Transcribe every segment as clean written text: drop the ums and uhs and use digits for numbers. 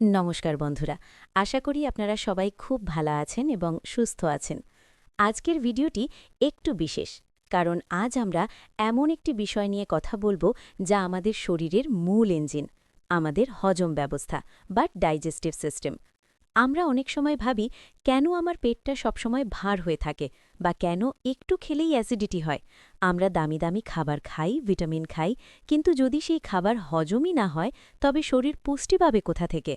নমস্কার বন্ধুরা, আশা করি আপনারা সবাই খুব ভালো আছেন এবং সুস্থ আছেন। আজকের ভিডিওটি একটু বিশেষ, কারণ আজ আমরা এমন একটি বিষয় নিয়ে কথা বলবো যা আমাদের শরীরের মূল ইঞ্জিন, আমাদের হজম ব্যবস্থা বা ডাইজেস্টিভ সিস্টেম। আমরা অনেক সময় ভাবি, কেন আমার পেটটা সবসময় ভার হয়ে থাকে বা কেন একটু খেলেই অ্যাসিডিটি হয়। আমরা দামি দামি খাবার খাই, ভিটামিন খাই, কিন্তু যদি সেই খাবার হজমই না হয়, তবে শরীর পুষ্টি পাবে কোথা থেকে?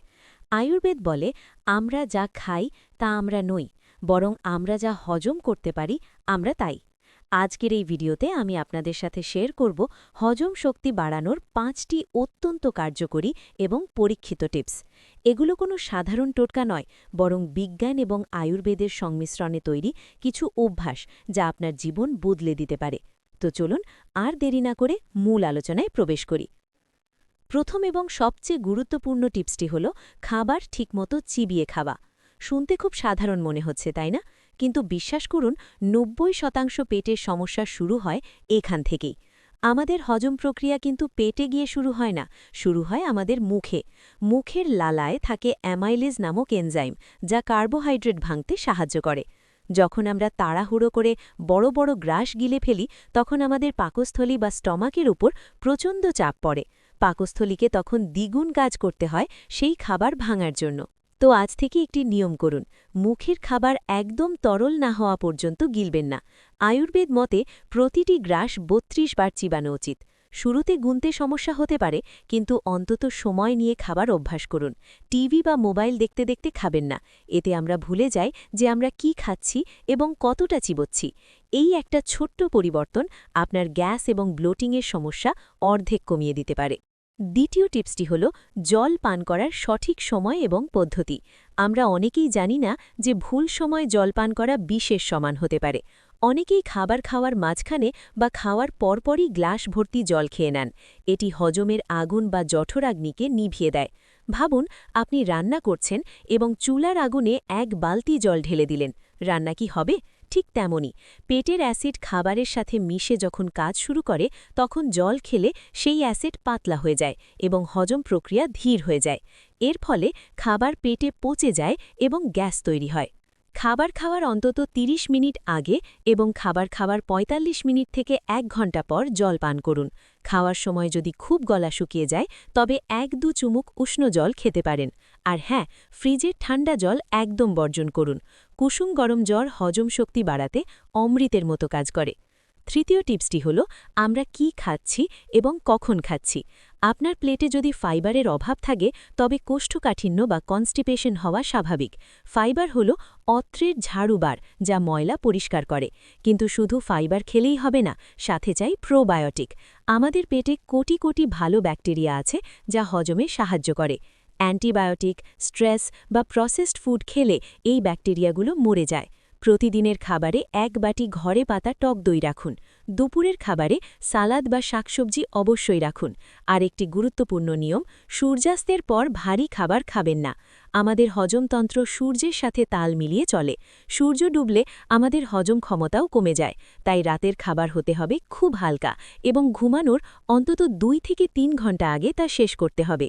আয়ুর্বেদ বলে, আমরা যা খাই তা আমরা নই, বরং আমরা যা হজম করতে পারি আমরা তাই। আজকের এই ভিডিওতে আমি আপনাদের সাথে শেয়ার করব হজম শক্তি বাড়ানোর 5টি অত্যন্ত কার্যকরী এবং পরীক্ষিত টিপস। এগুলো কোনো সাধারণ টোটকা নয়, বরং বিজ্ঞান এবং আয়ুর্বেদের সংমিশ্রণে তৈরি কিছু অভ্যাস যা আপনার জীবন বদলে দিতে পারে। তো চলুন আর দেরি না করে মূল আলোচনায় প্রবেশ করি। প্রথম এবং সবচেয়ে গুরুত্বপূর্ণ টিপসটি হল খাবার ঠিকমতো চিবিয়ে খাওয়া। শুনতে খুব সাধারণ মনে হচ্ছে, তাই না? কিন্তু বিশ্বাস করুন, 90% পেটের সমস্যা শুরু হয় এখান থেকেই। আমাদের হজম প্রক্রিয়া কিন্তু পেটে গিয়ে শুরু হয় না, শুরু হয় আমাদের মুখে। মুখের লালায় থাকে অ্যামাইলেজ নামক এনজাইম, যা কার্বোহাইড্রেট ভাঙতে সাহায্য করে। যখন আমরা তাড়াহুড়ো করে বড় বড় গ্রাস গিলে ফেলি, তখন আমাদের পাকস্থলী বা স্টমাকের উপর প্রচণ্ড চাপ পড়ে। পাকস্থলীকে তখন দ্বিগুণ কাজ করতে হয় সেই খাবার ভাঙার জন্য। তো আজ থেকে একটি নিয়ম করুন, মুখের খাবার একদম তরল না হওয়া পর্যন্ত গিলবেন না। আয়ুর্বেদ মতে প্রতিটি গ্রাস 32 বার চিবানো উচিত। শুরুতে গুনতে সমস্যা হতে পারে, কিন্তু অন্তত সময় নিয়ে খাবার অভ্যাস করুন। টিভি বা মোবাইল দেখতে দেখতে খাবেন না, এতে আমরা ভুলে যাই যে আমরা কি খাচ্ছি এবং কতটা চিবোচ্ছি। এই একটা ছোট্ট পরিবর্তন আপনার গ্যাস এবং ব্লোটিংয়ের সমস্যা অর্ধেক কমিয়ে দিতে পারে। দ্বিতীয় টিপসটি হল জল পান করার সঠিক সময় এবং পদ্ধতি। আমরা অনেকেই জানি না যে ভুল সময় জল পান করা বিষের সমান হতে পারে। অনেকেই খাবার খাওয়ার মাঝখানে বা খাওয়ার পরপরই গ্লাস ভর্তি জল খেয়ে নেন। এটি হজমের আগুন বা জঠরাগ্নিকে নিভিয়ে দেয়। ভাবুন, আপনি রান্না করছেন এবং চুলার আগুনে 1 বালতি জল ঢেলে দিলেন। রান্না কি হবে? ঠিক তেমনই, পেটের অ্যাসিড খাবারের সাথে মিশে যখন কাজ শুরু করে, তখন জল খেলে সেই অ্যাসিড পাতলা হয়ে যায় এবং হজম প্রক্রিয়া ধীর হয়ে যায়। এর ফলে খাবার পেটে পচে যায় এবং গ্যাস তৈরি হয়। খাবার খাওয়ার অন্তত 30 মিনিট আগে এবং খাবার খাওয়ার 45 মিনিট থেকে 1 ঘন্টা পর জল পান করুন। খাওয়ার সময় যদি খুব গলা শুকিয়ে যায়, তবে 1-2 চুমুক উষ্ণ জল খেতে পারেন। আর হ্যাঁ, ফ্রিজের ঠান্ডা জল একদম বর্জন করুন। কুসুম গরম জল হজম শক্তি বাড়াতে অমৃতের মতো কাজ করে। তৃতীয় টিপসটি হল আমরা কি খাচ্ছি এবং কখন খাচ্ছি। আপনার প্লেটে যদি ফাইবারের অভাব থাকে, তবে কোষ্ঠকাঠিন্য বা কনস্টিপেশন হওয়া স্বাভাবিক। ফাইবার হল অত্রের ঝাড়ুবার, যা ময়লা পরিষ্কার করে। কিন্তু শুধু ফাইবার খেলেই হবে না, সাথে চাই প্রোবায়োটিক। আমাদের পেটে কোটি কোটি ভালো ব্যাকটেরিয়া আছে যা হজমে সাহায্য করে। অ্যান্টিবায়োটিক, স্ট্রেস বা প্রসেসড ফুড খেলে এই ব্যাকটেরিয়াগুলো মরে যায়। প্রতিদিনের খাবারে 1 বাটি ঘরে পাতা টক দই রাখুন। দুপুরের খাবারে সালাদ বা শাকসবজি অবশ্যই রাখুন। আর একটি গুরুত্বপূর্ণ নিয়ম, সূর্যাস্তের পর ভারী খাবার খাবেন না। আমাদের হজমতন্ত্র সূর্যের সাথে তাল মিলিয়ে চলে। সূর্য ডুবলে আমাদের হজম ক্ষমতাও কমে যায়। তাই রাতের খাবার হতে হবে খুব হালকা এবং ঘুমানোর অন্তত 2 থেকে 3 ঘন্টা আগে তা শেষ করতে হবে।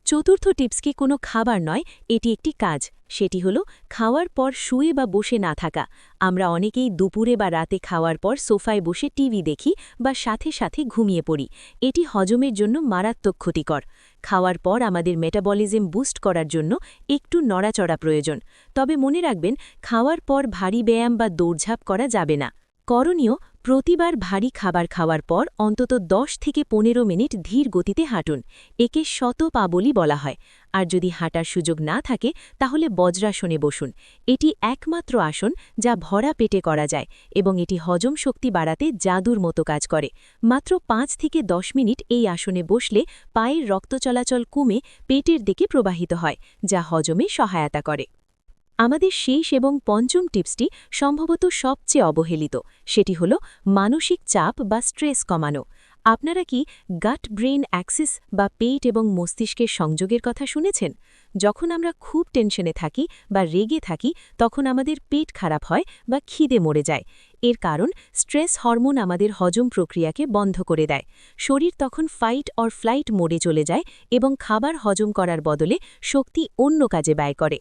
চতুর্থ টিপস কি কোনো খাবার নয়, এটি একটি কাজ। সেটি হলো খাওয়ার পর শুয়ে বা বসে না থাকা। আমরা অনেকেই দুপুরে বা রাতে খাওয়ার পর সোফায় বসে টিভি দেখি বা সাথে সাথে ঘুমিয়ে পড়ি। এটি হজমের জন্য মারাত্মক ক্ষতিকর। খাওয়ার পর আমাদের মেটাবলিজম বুস্ট করার জন্য একটু নড়াচড়া প্রয়োজন। তবে মনে রাখবেন, খাওয়ার পর ভারী ব্যায়াম বা দৌড়ঝাঁপ করা যাবে না। করণীয়, প্রতিবার ভারী খাবার খাওয়ার পর অন্তত 10 থেকে 15 মিনিট ধীর গতিতে হাঁটুন। একে শতপাবলি বলা হয়। আর যদি হাঁটার সুযোগ না থাকে, তাহলে বজ্রাসনে বসুন। এটি একমাত্র আসন যা ভরা পেটে করা যায় এবং এটি হজম শক্তি বাড়াতে জাদুর মতো কাজ করে। মাত্র 5 থেকে 10 মিনিট এই আসনে বসলে পায়ের রক্ত চলাচল কমে পেটের দিকে প্রবাহিত হয়, যা হজমে সহায়তা করে। আমাদের শেষ এবং পঞ্চম টিপসটি সম্ভবত সবচেয়ে অবহেলিত। সেটি হল মানসিক চাপ বা স্ট্রেস কমানো। আপনারা কি গাট ব্রেইন অ্যাক্সিস বা পেট এবং মস্তিষ্কের সংযোগের কথা শুনেছেন? যখন আমরা খুব টেনশনে থাকি বা রেগে থাকি, তখন আমাদের পেট খারাপ হয় বা খিদে মরে যায়। এর কারণ স্ট্রেস হরমোন আমাদের হজম প্রক্রিয়াকে বন্ধ করে দেয়। শরীর তখন ফাইট অর ফ্লাইট মোডে চলে যায় এবং খাবার হজম করার বদলে শক্তি অন্য কাজে ব্যয় করে।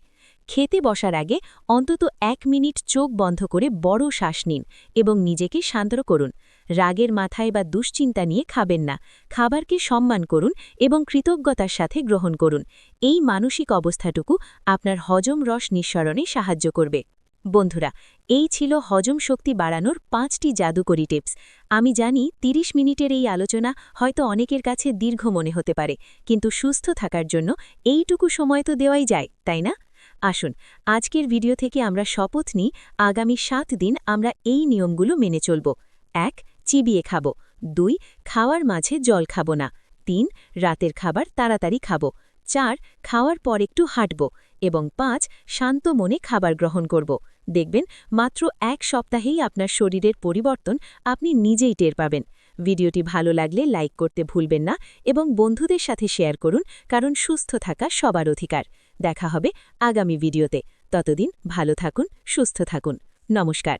খেতে বসার আগে অন্তত 1 মিনিট চোখ বন্ধ করে বড় শ্বাস নিন এবং নিজেকে শান্ত করুন। রাগের মাথায় বা দুশ্চিন্তা নিয়ে খাবেন না। খাবারকে সম্মান করুন এবং কৃতজ্ঞতার সাথে গ্রহণ করুন। এই মানসিক অবস্থাটুকু আপনার হজম রস নিঃসরণে সাহায্য করবে। বন্ধুরা, এই ছিল হজম শক্তি বাড়ানোর 5টি জাদুকরী টিপস। আমি জানি 30 মিনিটের এই আলোচনা হয়তো অনেকের কাছে দীর্ঘ মনে হতে পারে, কিন্তু সুস্থ থাকার জন্য এইটুকু সময় তো দেওয়াই যায়, তাই না? আসুন, আজকের ভিডিও থেকে আমরা শপথ নিই, আগামী 7 দিন আমরা এই নিয়মগুলো মেনে চলব। 1. চিবিয়ে খাবো। 2. খাওয়ার মাঝে জল খাবো না। 3. রাতের খাবার তাড়াতাড়ি খাবো। 4. খাওয়ার পর একটু হাঁটব। এবং 5. শান্ত মনে খাবার গ্রহণ করব। দেখবেন, মাত্র 1 সপ্তাহেই আপনার শরীরের পরিবর্তন আপনি নিজেই টের পাবেন। ভিডিওটি ভালো লাগলে লাইক করতে ভুলবেন না এবং বন্ধুদের সাথে শেয়ার করুন, কারণ সুস্থ থাকা সবার অধিকার। দেখা হবে আগামী ভিডিওতে। ততদিন ভালো থাকুন, সুস্থ থাকুন। নমস্কার।